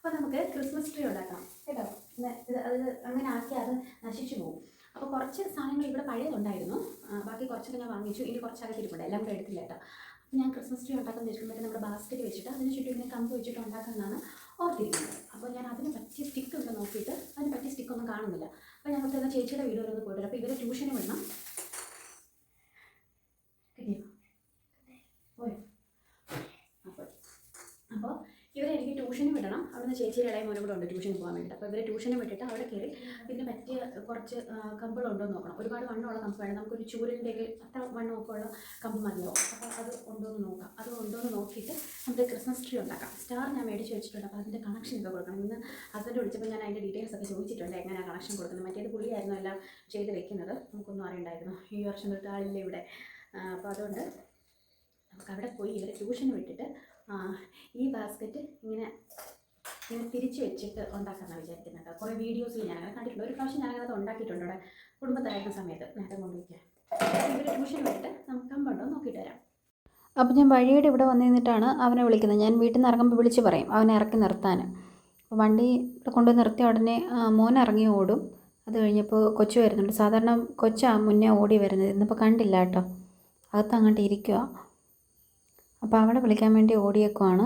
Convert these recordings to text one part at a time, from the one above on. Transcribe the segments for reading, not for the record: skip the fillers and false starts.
അപ്പോൾ നമുക്ക് Christmas tree ഉണ്ടാക്കാം കേട്ടോ. അത് അങ്ങനെ ആക്കി അത് നശിച്ചു പോകും. അപ്പോൾ കുറച്ച് സാധനങ്ങൾ ഇവിടെ പഴയതുണ്ടായിരുന്നു, ബാക്കി കുറച്ചൊക്കെ ഞാൻ വാങ്ങിച്ചു. ഇനി കുറച്ചൊക്കെ ഇരിപ്പുണ്ട്, എല്ലാം കൂടെ എടുത്തില്ല കേട്ടോ. അപ്പോൾ ഞാൻ ക്രിസ്മസ് ട്രീ ഉണ്ടാക്കാൻ വെച്ചിട്ടുണ്ടെങ്കിൽ നമ്മുടെ ബാസ്ക്കറ്റ് വെച്ചിട്ട് അതിന് ചുറ്റും ഇങ്ങനെ കമ്പ് വെച്ചിട്ട് ഉണ്ടാക്കാമെന്നാണ് ഓർത്തിരിക്കുന്നത്. അപ്പോൾ ഞാൻ അതിന് പറ്റിയ സ്റ്റിക്ക് ഉണ്ടോ നോക്കിയിട്ട് അതിന് പറ്റിയ സ്റ്റിക്കൊന്നും കാണുന്നില്ല. അപ്പോൾ ഞാൻ കുറച്ച് ചേച്ചിയുടെ വീഡിയോ ഒന്ന് പോയിട്ട്, അപ്പോൾ ഇവരെ ട്യൂഷന് വിടണം. കിട്ടിയോ? പോയോ? അപ്പോൾ ഇവരെ എനിക്ക് ട്യൂഷന് വിടണം. അവിടുന്ന് ചേച്ചിയുടെ ഇളയ മോനും കൂടെ ഉണ്ട് ട്യൂഷന് പോകാൻ വേണ്ടിയിട്ട്. അപ്പോൾ ഇവരെ ട്യൂഷന് വിട്ടിട്ട് അവിടെ കയറി ഇതിന് പറ്റിയ കുറച്ച് കമ്പുകളുണ്ടോ എന്ന് നോക്കണം. ഒരുപാട് വണ്ണമുള്ള കമ്പ് വേണം, നമുക്കൊരു ചൂരൻ്റെയൊക്കെ അത്ര വണ്ണമൊക്കെ ഉള്ള കമ്പ് മതിയോ. അപ്പോൾ അത് ഉണ്ടോ എന്ന് നോക്കാം. അത് ഉണ്ടോ എന്ന് നോക്കിയിട്ട് നമുക്ക് ക്രിസ്മസ് ട്രീ ഉണ്ടാക്കാം. സ്റ്റാർ ഞാൻ മേടിച്ച് വെച്ചിട്ടുണ്ട്. അപ്പോൾ അതിൻ്റെ കണക്ഷൻ ഒക്കെ കൊടുക്കണം. ഇന്ന് ഹസ്ബൻഡ് വിളിച്ചപ്പോൾ ഞാൻ അതിൻ്റെ ഡീറ്റെയിൽസ് ഒക്കെ ചോദിച്ചിട്ടുണ്ട്, എങ്ങനെയാണ് കണക്ഷൻ കൊടുക്കുന്നത്. മറ്റേത് പുള്ളിയായിരുന്നു എല്ലാം ചെയ്ത് വെക്കുന്നത്, നമുക്കൊന്നും അറിയണ്ടായിരുന്നു. ഈ വർഷം തൊട്ട് ആളില്ല ഇവിടെ. അപ്പോൾ അതുകൊണ്ട് നമുക്ക് അവിടെ പോയി ഇവരെ ട്യൂഷന് വിട്ടിട്ട് ഈ ബാസ്ക്കറ്റ് ഇങ്ങനെ തിരിച്ച് വെച്ചിട്ട് ഉണ്ടാക്കാമെന്നാണ് വിചാരിക്കുന്നത്. കുറേ വീഡിയോസിൽ ഞാനങ്ങനെ കണ്ടിട്ടുണ്ട്. ഒരു പ്രാവശ്യം ഞാനത് ഉണ്ടാക്കിയിട്ടുണ്ട് അവിടെ കുടുംബത്തായിരുന്ന സമയത്ത്. നേരം കൊണ്ടുവയ്ക്കാൻ ഇവർ ട്യൂഷൻ വിട്ടിട്ട് നമുക്ക് കമ്പുണ്ടോ നോക്കിയിട്ട് വരാം. അപ്പോൾ ഞാൻ വഴിയുടെ ഇവിടെ വന്നു നിന്നിട്ടാണ് അവനെ വിളിക്കുന്നത്. ഞാൻ വീട്ടിൽ നിന്ന് ഇറങ്ങുമ്പോൾ വിളിച്ച് പറയും അവനെ ഇറക്കി നിർത്താൻ. അപ്പോൾ വണ്ടി ഇവിടെ കൊണ്ടുവന്ന് നിർത്തിയ ഉടനെ മോൻ ഇറങ്ങി ഓടും. അത് കഴിഞ്ഞപ്പോൾ കൊച്ചു വരുന്നുണ്ട്. സാധാരണ കൊച്ചാണ് മുന്നേ ഓടി വരുന്നത്, ഇന്നിപ്പോൾ കണ്ടില്ല കേട്ടോ, അകത്ത് അങ്ങോട്ട് ഇരിക്കുക. അപ്പോൾ അവളെ വിളിക്കാൻ വേണ്ടി ഓടിയേക്കുവാണ്.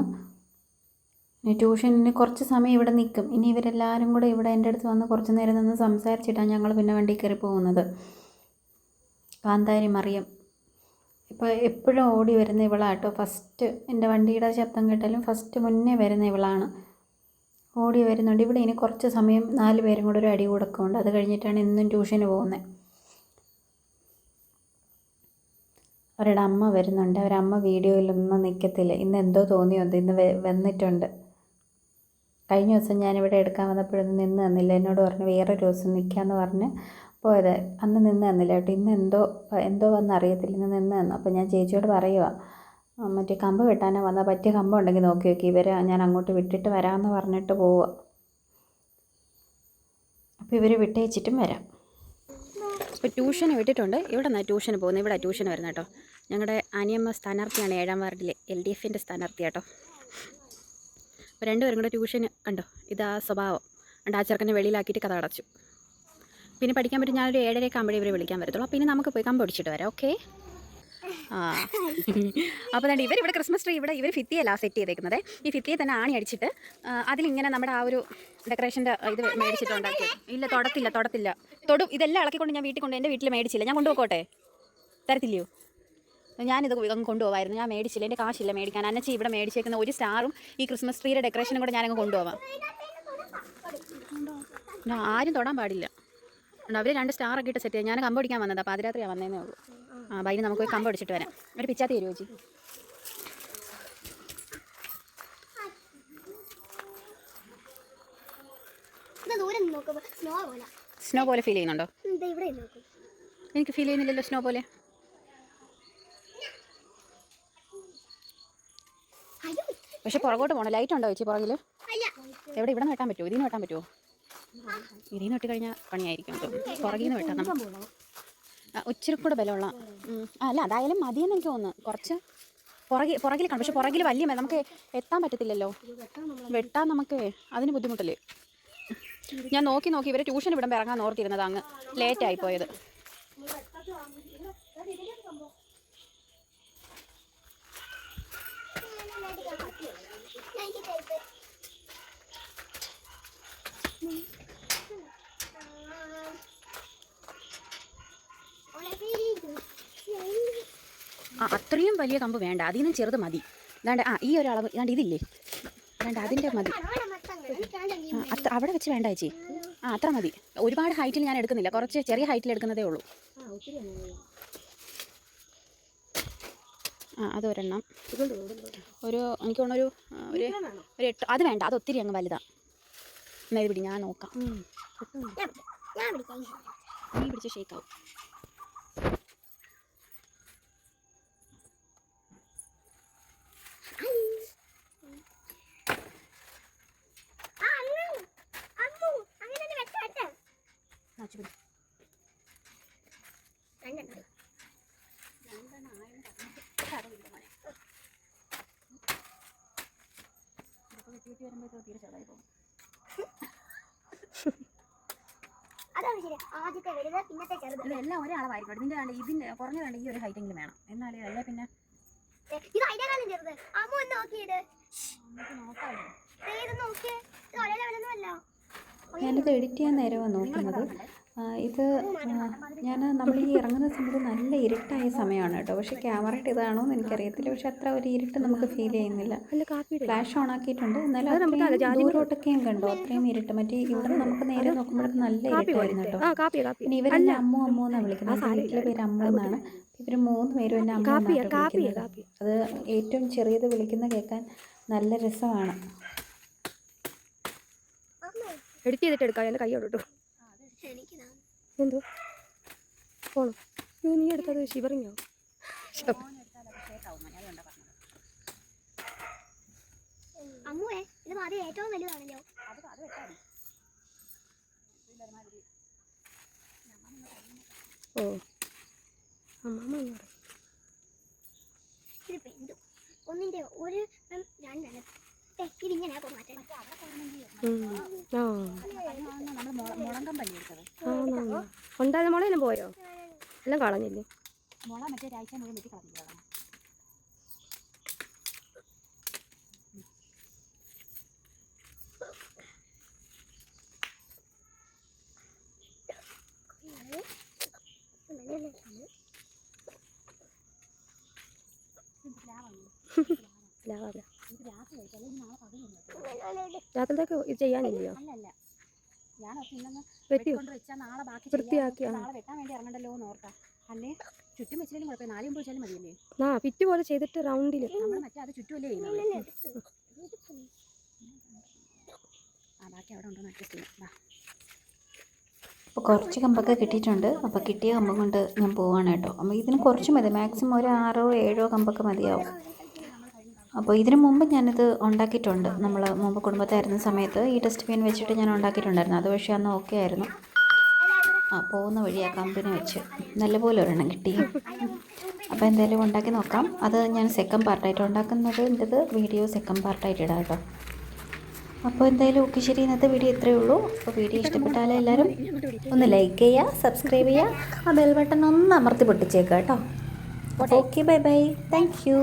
ട്യൂഷനിന് കുറച്ച് സമയം ഇവിടെ നിൽക്കും. ഇനി ഇവരെല്ലാവരും കൂടെ ഇവിടെ എൻ്റെ അടുത്ത് വന്ന് കുറച്ച് നേരം നിന്ന് സംസാരിച്ചിട്ടാണ് ഞങ്ങൾ പിന്നെ വണ്ടി കയറി പോകുന്നത്. കാന്താരി മറിയം ഇപ്പോൾ എപ്പോഴും ഓടി വരുന്ന ഇവളാട്ടോ. ഫസ്റ്റ് എൻ്റെ വണ്ടിയുടെ ശബ്ദം കേട്ടാലും ഫസ്റ്റ് മുന്നേ വരുന്ന ഇവളാണ്. ഓടി വരുന്നുണ്ട്. ഇവിടെ ഇനി കുറച്ച് സമയം 4 പേരും കൂടെ ഒരു അടി കൊടുക്കുന്നുണ്ട്. അത് കഴിഞ്ഞിട്ടാണ് എന്നും ട്യൂഷന് പോകുന്നത്. അവരുടെ അമ്മ വരുന്നുണ്ട്. അവരമ്മ വീഡിയോയിലൊന്നും നിൽക്കത്തില്ല. ഇന്ന് എന്തോ തോന്നിയുണ്ട്, ഇന്ന് വന്നിട്ടുണ്ട്. കഴിഞ്ഞ ദിവസം ഞാനിവിടെ എടുക്കാൻ വന്നപ്പോഴൊന്നും നിന്ന് തന്നില്ല. എന്നോട് പറഞ്ഞു വേറൊരു ദിവസം നിൽക്കാമെന്ന് പറഞ്ഞ് പോയത്. അന്ന് നിന്ന് തന്നില്ല കേട്ടോ. ഇന്ന് എന്തോ വന്നറിയത്തില്ല, ഇന്ന് നിന്ന് തന്നു. അപ്പോൾ ഞാൻ ചേച്ചിയോട് പറയുക, മറ്റേ കമ്പ് വെട്ടാനോ വന്നാൽ പറ്റിയ കമ്പ് ഉണ്ടെങ്കിൽ നോക്കി നോക്കി, ഇവരെ ഞാൻ അങ്ങോട്ട് വിട്ടിട്ട് വരാമെന്ന് പറഞ്ഞിട്ട് പോവുക. അപ്പോൾ ഇവർ വിട്ടയച്ചിട്ടും വരാം. ഇപ്പോൾ ട്യൂഷന് വിട്ടിട്ടുണ്ട്. ഇവിടെ നിന്നാണ് ട്യൂഷന് പോകുന്നത്. ഇവിടെ ട്യൂഷന് വരുന്നത് കേട്ടോ. ഞങ്ങളുടെ അനിയമ്മ സ്ഥാനാർത്ഥിയാണ് 7ാം വാർഡിലെ LDFൻ്റെ സ്ഥാനാർത്ഥി കേട്ടോ. അപ്പോൾ രണ്ടുപേരും കൂടെ ട്യൂഷന് കണ്ടോ, ഇതാ സ്വഭാവം. ആ ചെറുക്കനെ വെളിയിലാക്കിയിട്ട് കഥ അടച്ചു. പിന്നെ പഠിക്കാൻ പറ്റും. ഞാനൊരു 7:30 ആകുമ്പോഴേ ഇവരെ വിളിക്കാൻ വരത്തുള്ളൂ. അപ്പോൾ ഇനി നമുക്ക് പോയി കമ്പ് പിടിച്ചിട്ട് വരാം. ഓക്കെ. അപ്പോൾ തന്നെ ഇവരിവിടെ ക്രിസ്മസ് ട്രീ ഇവർ ഭിത്തിയല്ല സെറ്റ് ചെയ്തേക്കുന്നത്. ഈ ഭിത്തിയെ തന്നെ ആണി അടിച്ചിട്ട് അതിലിങ്ങനെ നമ്മുടെ ആ ഒരു ഡെക്കറേഷൻ്റെ ഇത് മേടിച്ചിട്ടുണ്ടാക്കിയത്. ഇല്ല, തൊടത്തില്ല. തൊടും. ഇതെല്ലാം ഇളക്കിക്കൊണ്ട് ഞാൻ വീട്ടിൽ കൊണ്ട് എൻ്റെ വീട്ടിൽ മേടിച്ചില്ല. ഞാൻ കൊണ്ടുപോകട്ടെ? തരത്തില്ലയോ? ഞാനിത് കൊണ്ടുപോകാമായിരുന്നു. ഞാൻ മേടിച്ചില്ല, എൻ്റെ കാശില്ല മേടിക്കാൻ. അന്നച്ചി ഇവിടെ മേടിച്ചേക്കുന്ന ഒരു സ്റ്റാറും ഈ ക്രിസ്മസ് ട്രീയുടെ ഡെക്കറേഷനും കൂടെ ഞാനങ്ങ് കൊണ്ടുപോകാം. ആരും തൊടാൻ പാടില്ല. അവർ 2 സ്റ്റാറൊക്കെ ഇട്ട് സെറ്റ് ചെയ്യാം. ഞാൻ കമ്പ് പിടിക്കാൻ വന്നത്, അപ്പോൾ പാതിരാത്രിയാണ് വന്നതേ ഉള്ളൂ. ബൈന് നമുക്ക് പോയി കമ്പ് പിടിച്ചിട്ട് വരാം. ഒരു പിച്ചാത്തി തരുമോ ചേച്ചി? സ്നോ പോലെ ഫീൽ ചെയ്യുന്നുണ്ടോ? എനിക്ക് ഫീൽ ചെയ്യുന്നില്ലല്ലോ സ്നോ പോലെ. പക്ഷെ പുറകോട്ട് പോകണം. ലൈറ്റ് ഉണ്ടോ ചേച്ചി പുറകിൽ? എവിടെ? ഇവിടെ നിന്ന് വെട്ടാൻ പറ്റുമോ? ഇതിൽ നിന്ന് വെട്ടാൻ പറ്റുമോ? ഇതിൽ നിന്ന് വെട്ടി കഴിഞ്ഞാൽ പണിയായിരിക്കും. പുറകിൽ നിന്ന് വെട്ടാം. ഇച്ചിരി കൂടെ ബലമുള്ള അല്ല, അതായാലും മതിയെന്ന് എനിക്ക് തോന്നുന്നു. കുറച്ച് പുറകിൽ കാണും. പക്ഷെ പുറകിൽ വലിയ നമുക്ക് എത്താൻ പറ്റത്തില്ലല്ലോ. വെട്ടാൻ നമുക്ക് അതിന് ബുദ്ധിമുട്ടല്ലേ. ഞാൻ നോക്കി ഇവരെ ട്യൂഷൻ വിടുമ്പോൾ ഇറങ്ങാൻ ഓർത്തിരുന്നത്, അങ്ങ് ലേറ്റായി പോയത്. അത്രയും വലിയ കമ്പ് വേണ്ട, അതിൽ നിന്നും ചെറുത് മതി. അതാണ്ട് ഈ ഒരു അളവ് അതാണ്ട് ഇതില്ലേ, അതാണ്ട് അതിൻ്റെ മതി. അവിടെ വെച്ച് വേണ്ട ചേച്ചി. അത്ര മതി. ഒരുപാട് ഹൈറ്റിൽ ഞാൻ എടുക്കുന്നില്ല, കുറച്ച് ചെറിയ ഹൈറ്റിൽ എടുക്കുന്നതേ ഉള്ളൂ. അതൊരെണ്ണം എനിക്ക് തോന്നുന്നു ഒരു 8. അത് വേണ്ട, അത് ഒത്തിരി അങ്ങ് വലുതാണ്. എന്നാൽ ഇത് പിടി, ഞാൻ നോക്കാം. നീ പിടിച്ച് ഷേക്കാവും. വരുമ്പോൾ തീരെ ചെറുതായി പോകും. അതാണ് ശരി. ആദ്യത്തെ വലുത്, പിന്നത്തെ ചെറുത്. ഇതെല്ലാം ഒരേ അളവായിരിക്കും. ഇതിൻ്റെ കുറഞ്ഞതാണ് ഈ ഒരു ഹൈറ്റെങ്കിലും വേണം, എന്നാലേ അല്ലേ പിന്നെ ഇത് അതിനേക്കാളും ചെറുത്. അമ്മ ഒന്ന് നോക്കിയിട്ട് നമുക്ക് നോക്കാമല്ലോ. ഇത് നോക്കിയേ, ഇത് ഒരേ ലെവലൊന്നും അല്ല. ഞാനിത് എഡിറ്റ് ചെയ്യാൻ നേരമാണ് നോക്കുന്നത്. ഇത് നമ്മൾ ഈ ഇറങ്ങുന്ന സമയത്ത് നല്ല ഇരുട്ടായ സമയമാണ് കേട്ടോ. പക്ഷേ ക്യാമറയുടെ ഇതാണോ എന്ന് എനിക്കറിയത്തില്ല. പക്ഷെ അത്ര ഒരു ഇരുട്ട് നമുക്ക് ഫീൽ ചെയ്യുന്നില്ല. ഫ്ലാഷ് ഓൺ ആക്കിയിട്ടുണ്ട്, എന്നാലും അത്രയും ദൂരോട്ടൊക്കെയും കണ്ടോ അത്രയും ഇരുട്ട്. മറ്റേ ഇവിടെ നമുക്ക് നേരെ നോക്കുമ്പോഴേക്കും നല്ല ഇരുട്ടായിരുന്നു കേട്ടോ. പിന്നെ ഇവരെന്നെ അമ്മു അമ്മു എന്നാണ് വിളിക്കുന്നത്. വീട്ടിലെ പേര് അമ്മു എന്നാണ്. ഇവർ 3 പേരും എന്നെ അമ്മു എന്നാണ് വിളിക്കുന്നത്. അത് ഏറ്റവും ചെറിയത് വിളിക്കുന്ന കേൾക്കാൻ നല്ല രസമാണ്. എഡിറ്റ് ചെയ്തിട്ട് എടുക്കാം. എൻ്റെ കൈ ഓടട്ടോ. എന്തോ പോണോ? നീ എടുത്തത് ഷിവറിങ്ങോ? അമ്മുവേ, ഇത് ആദ്യം ഏറ്റവും വലുതാണല്ലോ. ഓ അമ്മ ഇത് പെണ്ടു ഒന്നിന്റെ ഒരു രണ്ടെണ്ണം ഇതിങ്ങനെ മാറ്റാൻ. ഉണ്ടായിരുന്ന മുളയെല്ലാം പോയോ? എല്ലാം കളഞ്ഞില്ലേ? മുള മറ്റേ ഒരാഴ്ച മുഴുവൻ വെട്ടി കളഞ്ഞില്ല. രാത്രിയിലേക്ക് ഇത് ചെയ്യാനില്ലയോ? വൃത്തിയാക്കി നാളെ വെട്ടാൻ വേണ്ടി ഇറങ്ങണ്ടല്ലോ എന്ന് ഓർത്താ. അല്ലേ ചുറ്റും വെച്ചാലും കുഴപ്പമില്ല, 4 വെച്ചാലും മതിയല്ലേ. ഫിറ്റ് പോലെ ചെയ്തിട്ട് റൗണ്ടിൽ നമ്മൾ മറ്റേ അത് ചുറ്റുമല്ലേ ചെയ്യുന്നത്. ബാക്കി അവിടെ ഉണ്ടോ അഡ്ജസ്റ്റ് ചെയ്യാം. അപ്പോൾ കുറച്ച് കമ്പൊക്കെ കിട്ടിയിട്ടുണ്ട്. അപ്പോൾ കിട്ടിയ കമ്പം കൊണ്ട് ഞാൻ പോവാണ് കേട്ടോ. അപ്പോൾ ഇതിന് കുറച്ച് മതി, മാക്സിമം ഒരു 6 or 7 കമ്പൊക്കെ മതിയാവും. അപ്പോൾ ഇതിനു മുമ്പ് ഞാനിത് ഉണ്ടാക്കിയിട്ടുണ്ട്. നമ്മൾ മുമ്പ് കുടുംബത്തായിരുന്ന സമയത്ത് ഈ ഡസ്റ്റ്ബിൻ വെച്ചിട്ട് ഞാൻ ഉണ്ടാക്കിയിട്ടുണ്ടായിരുന്നു. അത് പക്ഷേ അന്ന് ഓക്കെ ആയിരുന്നു. പോകുന്ന വഴി ആ കമ്പിന് വെച്ച് നല്ലപോലെ ഒരെണ്ണം കിട്ടി. അപ്പോൾ എന്തായാലും ഉണ്ടാക്കി നോക്കാം. അത് ഞാൻ സെക്കൻഡ് പാർട്ടായിട്ട് ഉണ്ടാക്കുന്നത് എൻ്റെത് വീഡിയോ സെക്കൻഡ് പാർട്ടായിട്ട് ഇടാം കേട്ടോ. അപ്പോൾ എന്തായാലും ഓക്കെ, ശരി, ഇന്നത്തെ വീഡിയോ ഇത്രയേ ഉള്ളൂ. അപ്പോൾ വീഡിയോ ഇഷ്ടപ്പെട്ടാൽ എല്ലാവരും ഒന്ന് ലൈക്ക് ചെയ്യുക, സബ്സ്ക്രൈബ് ചെയ്യുക, ആ ബെൽ ബട്ടൺ ഒന്ന് അമർത്തി പൊട്ടിച്ചേക്കുക കേട്ടോ. Okay, bye bye, thank you.